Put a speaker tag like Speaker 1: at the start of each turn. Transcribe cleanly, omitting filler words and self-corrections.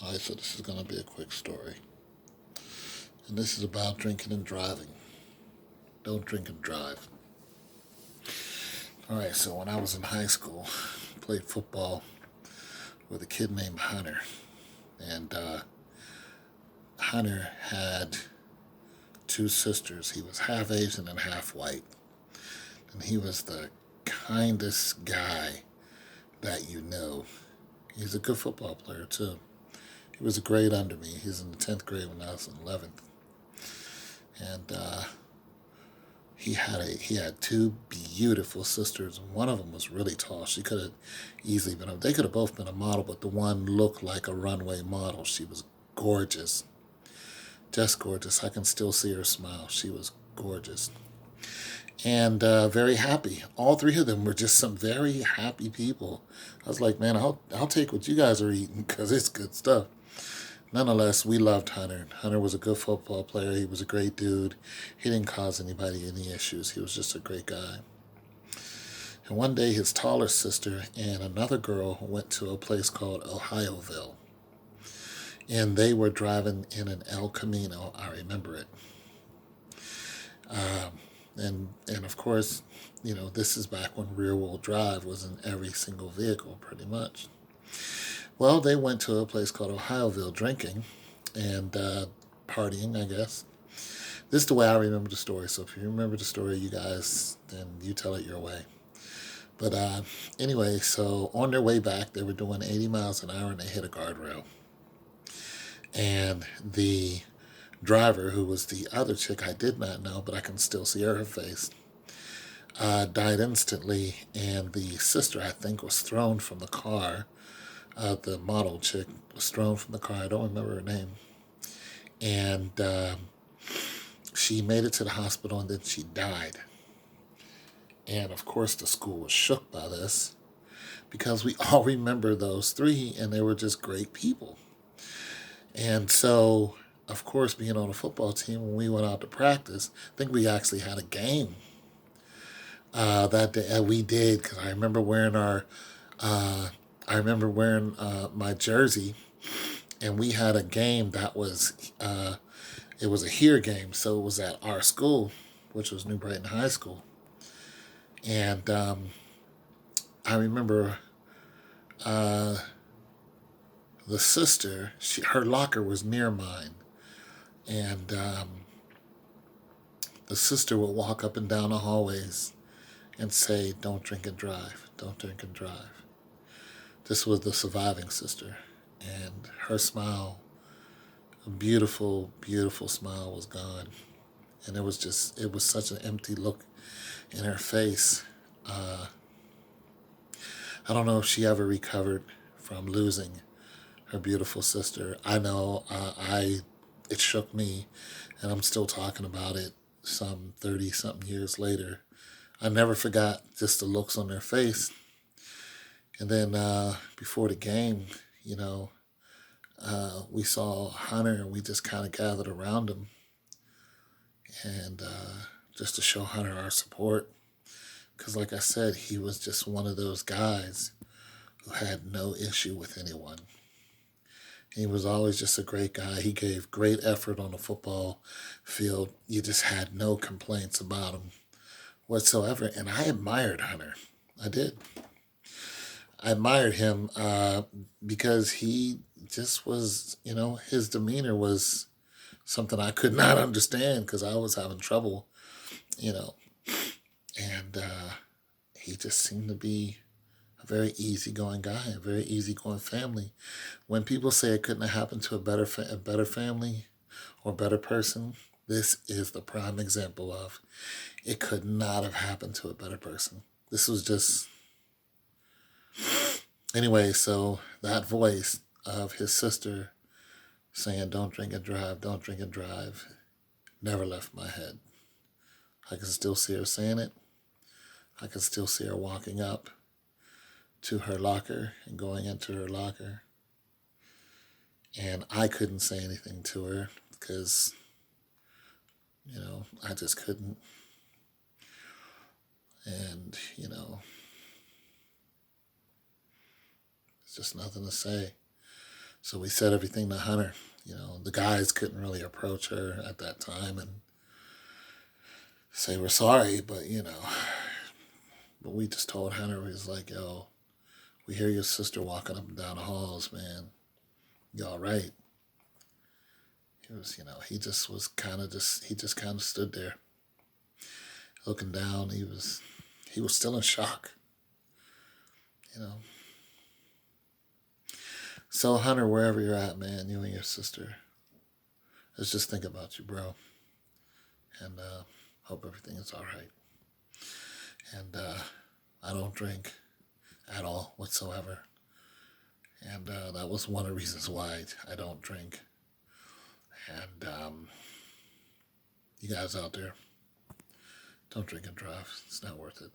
Speaker 1: Alright, so this is going to be a quick story. And this is about drinking and driving. Don't drink and drive. Alright, so when I was in high school, I played football with a kid named Hunter. And Hunter had two sisters. He was half Asian and half white. And he was the kindest guy that you know. He's a good football player, too. He was a grade under me. He's in the 10th grade when I was in 11th. And he had two beautiful sisters. One of them was really tall. She could have easily been. They could have both been a model, but the one looked like a runway model. She was gorgeous, just gorgeous. I can still see her smile. She was gorgeous and very happy. All three of them were just some very happy people. I was like, man, I'll take what you guys are eating because it's good stuff. Nonetheless, we loved Hunter. Hunter was a good football player. He was a great dude. He didn't cause anybody any issues. He was just a great guy. And one day, his taller sister and another girl went to a place called Ohioville. And they were driving in an El Camino. I remember it. And of course, you know, this is back when rear-wheel drive was in every single vehicle, pretty much. Well, they went to a place called Ohioville drinking and partying, I guess. This is the way I remember the story. So if you remember the story, you guys, then you tell it your way. But anyway, so on their way back, they were doing 80 miles an hour and they hit a guardrail. And the driver, who was the other chick I did not know, but I can still see her face, died instantly. And the sister, I think, was thrown from the car. The model chick was thrown from the car. I don't remember her name. And she made it to the hospital and then she died. And of course, the school was shook by this because we all remember those three and they were just great people. And so, of course, being on a football team, when we went out to practice, I think we actually had a game that day. We did, because I remember wearing my jersey, and we had a game that was it was a here game, so it was at our school, which was New Brighton High School. And I remember the sister, her locker was near mine, and the sister would walk up and down the hallways and say, "Don't drink and drive, don't drink and drive." This was the surviving sister, and her smile, a beautiful, beautiful smile, was gone. And it was such an empty look in her face. I don't know if she ever recovered from losing her beautiful sister. I know it shook me, and I'm still talking about it some 30-something years later. I never forgot just the looks on their face. And then before the game, you know, we saw Hunter and we just kind of gathered around him. And just to show Hunter our support. Because like I said, he was just one of those guys who had no issue with anyone. He was always just a great guy. He gave great effort on the football field. You just had no complaints about him whatsoever. And I admired Hunter. I did. I admired him because he just was, you know, his demeanor was something I could not understand because I was having trouble, you know. And he just seemed to be a very easygoing guy, a very easygoing family. When people say it couldn't have happened to a better family or better person, this is the prime example of it could not have happened to a better person. This was just... Anyway, so that voice of his sister saying, "Don't drink and drive, don't drink and drive," never left my head. I can still see her saying it. I can still see her walking up to her locker and going into her locker. And I couldn't say anything to her because, you know, I just couldn't. And, you know, it's just nothing to say. So we said everything to Hunter. You know, the guys couldn't really approach her at that time and say we're sorry, but but we just told Hunter, we was like, yo, we hear your sister walking up and down the halls, man. You all right? He was, he just was he just kind of stood there looking down. He was still in shock, you know. So Hunter, wherever you're at, man, you and your sister, let's just think about you, bro. And hope everything is all right. And I don't drink at all whatsoever. And that was one of the reasons why I don't drink. And you guys out there, don't drink and drive. It's not worth it.